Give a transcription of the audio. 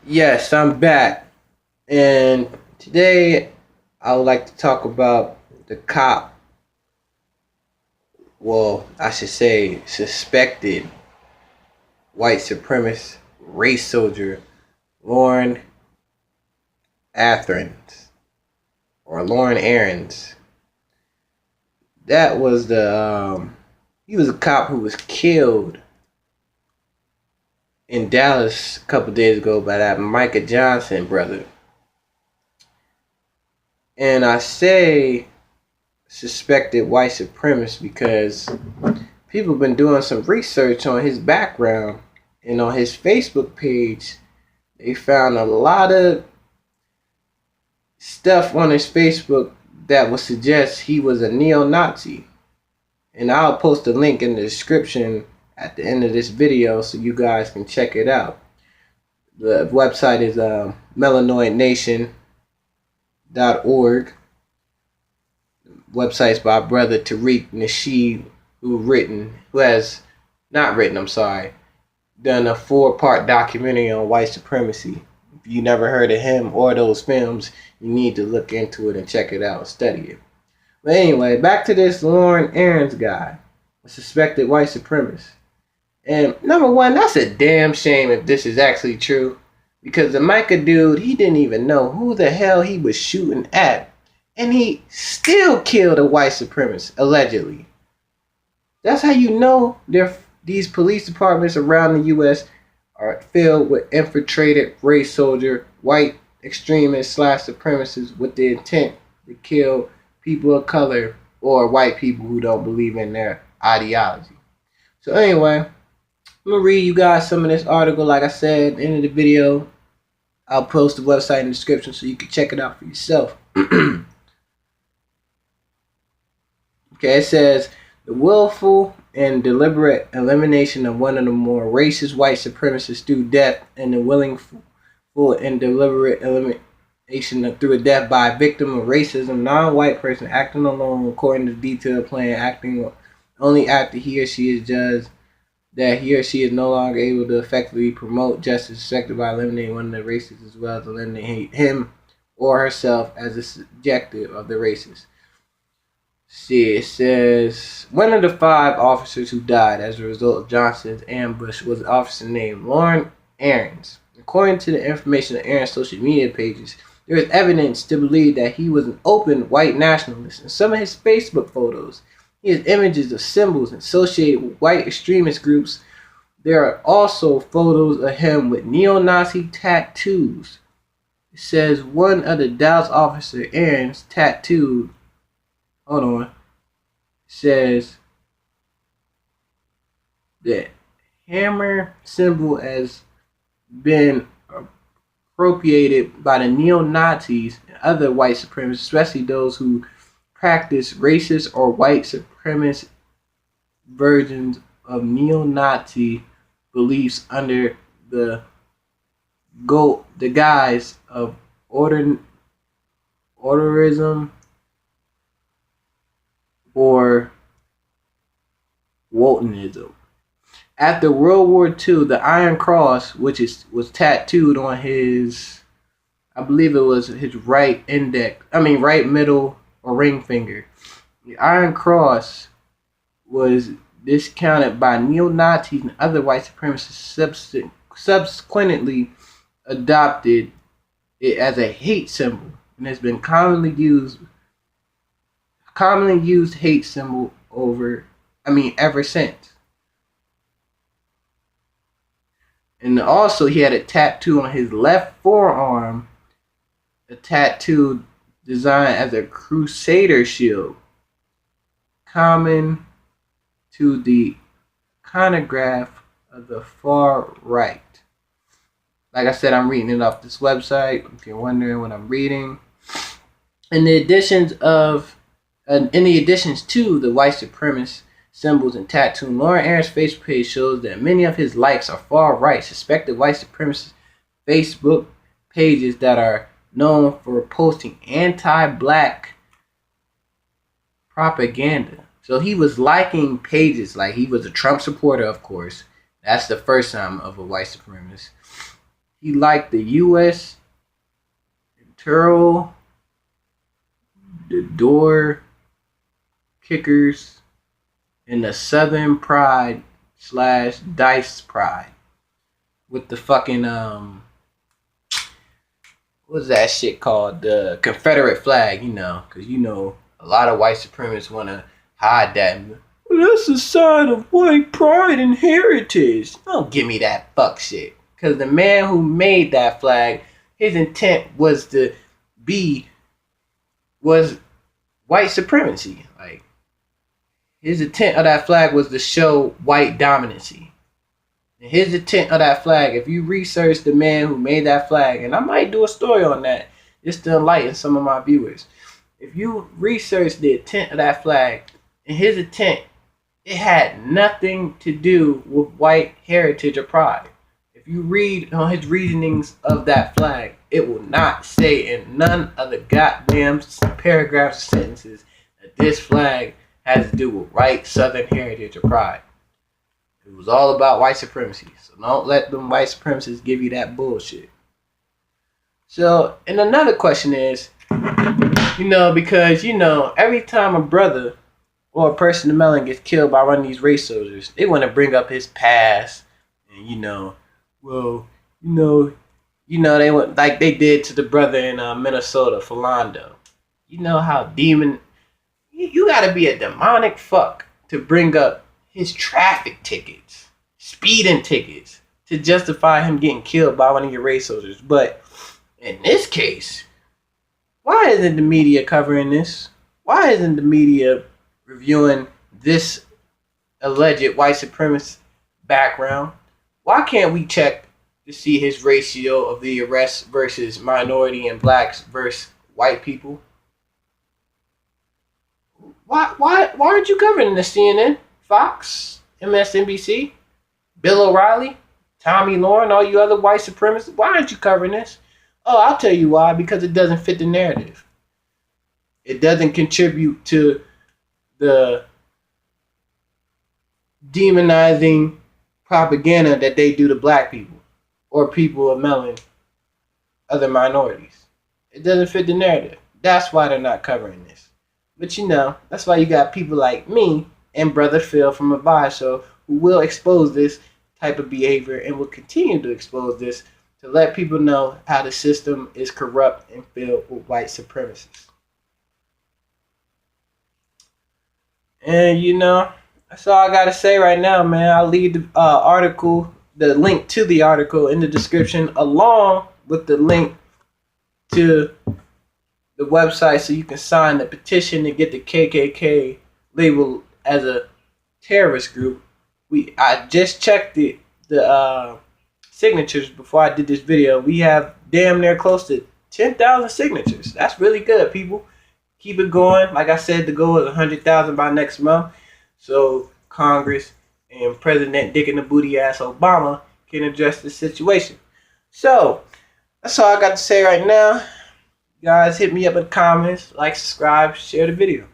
Yes, I'm back. And today I would like to talk about the cop, well, I should say suspected white supremacist race soldier, Lorne Ahern, or Lorne Ahern. That was he was a cop who was killed in Dallas a couple days ago by that Micah Johnson brother. And I say suspected white supremacist because people have been doing some research on his background, and on his Facebook page they found a lot of stuff on his Facebook that would suggest he was a neo-Nazi. And I'll post a link in the description at the end of this video so you guys can check it out. The website is melanoidnation.org. Website's by brother Tariq Nasheed, who has not written, I'm sorry, done a 4-part documentary on white supremacy. If you never heard of him or those films, you need to look into it and check it out and study it. But anyway, back to this Lorne Ahern guy, a suspected white supremacist. And number one, that's a damn shame if this is actually true. Because the Micah dude, he didn't even know who the hell he was shooting at. And he still killed a white supremacist, allegedly. That's how you know these police departments around the U.S. are filled with infiltrated race soldier, white extremists / supremacists with the intent to kill people of color or white people who don't believe in their ideology. So anyway, I'm going to read you guys some of this article. Like I said, at the end of the video, I'll post the website in the description so you can check it out for yourself. Okay, it says, the willful and deliberate elimination of one of the more racist white supremacists through death, and the willful and deliberate elimination through a death by a victim of racism, non-white person acting alone according to detailed plan, acting only after he or she is judged that he or she is no longer able to effectively promote justice, affected by eliminating one of the racists as well as eliminating him or herself as a subjective of the racist. See, it says one of the 5 officers who died as a result of Johnson's ambush was an officer named Lorne Ahern. According to the information on Ahern's social media pages, there is evidence to believe that he was an open white nationalist. In some of his Facebook photos, he has images of symbols associated with white extremist groups. There are also photos of him with neo-Nazi tattoos. It says one of the Dallas officer, Ahern's, tattooed. Hold on. Says that hammer symbol has been appropriated by the neo-Nazis and other white supremacists, especially those who practice racist or white supremacist versions of neo-Nazi beliefs under the guise of orderism or Waltonism. After World War II, the Iron Cross, which was tattooed on his, I believe it was his right middle or ring finger. The Iron Cross was discounted by neo-Nazis and other white supremacists, subsequently adopted it as a hate symbol, and has been commonly used hate symbol ever since. And also he had a tattoo on his left forearm, a tattoo designed as a crusader shield, common to the iconograph of the far right. Like I said, I'm reading it off this website, if you're wondering what I'm reading. In the additions to the white supremacist symbols and tattoos, Lorne Ahern's Facebook page shows that many of his likes are far-right, suspected white supremacist Facebook pages that are known for posting anti-black propaganda. So he was liking pages like he was a Trump supporter, of course. That's the first time of a white supremacist. He liked the U.S. Turl, the door kickers, and the Southern Pride / Dice Pride with the fucking what's that shit called? The Confederate flag, because a lot of white supremacists want to hide that. Well, that's a sign of white pride and heritage. Don't give me that fuck shit. Because the man who made that flag, his intent was white supremacy. Like, his intent of that flag was to show white dominancy. And his intent of that flag, if you research the man who made that flag, and I might do a story on that just to enlighten some of my viewers. If you research the intent of that flag, and his intent, it had nothing to do with white heritage or pride. If you read on his reasonings of that flag, it will not say in none of the goddamn paragraphs or sentences that this flag has to do with white Southern heritage or pride. It was all about white supremacy. So don't let them white supremacists give you that bullshit. So, and another question is, because, every time a brother or a person of melanin gets killed by one of these race soldiers, they want to bring up his past. And, they went like they did to the brother in Minnesota, Philando. You know how you gotta be a demonic fuck to bring up his traffic tickets, speeding tickets, to justify him getting killed by one of your race soldiers. But in this case, why isn't the media covering this? Why isn't the media reviewing this alleged white supremacist background? Why can't we check to see his ratio of the arrests versus minority and blacks versus white people? Why aren't you covering this? CNN, Fox, MSNBC, Bill O'Reilly, Tommy Lorne, all you other white supremacists? Why aren't you covering this? Oh, I'll tell you why. Because it doesn't fit the narrative. It doesn't contribute to the demonizing propaganda that they do to black people or people of melanin, other minorities. It doesn't fit the narrative. That's why they're not covering this. But that's why you got people like me and Brother Phil from Avaya Show who will expose this type of behavior and will continue to expose this to let people know how the system is corrupt and filled with white supremacists. And that's all I gotta say right now, man. I'll leave the link to the article in the description, along with the link to the website so you can sign the petition to get the KKK labeled as a terrorist group. I just checked the signatures before I did this video. We have damn near close to 10,000 signatures. That's really good, people. Keep it going. Like I said, the goal is 100,000 by next month, so Congress and President Dick in the Booty ass Obama can address the situation. So that's all I got to say right now. Guys, hit me up in the comments, like, subscribe, share the video.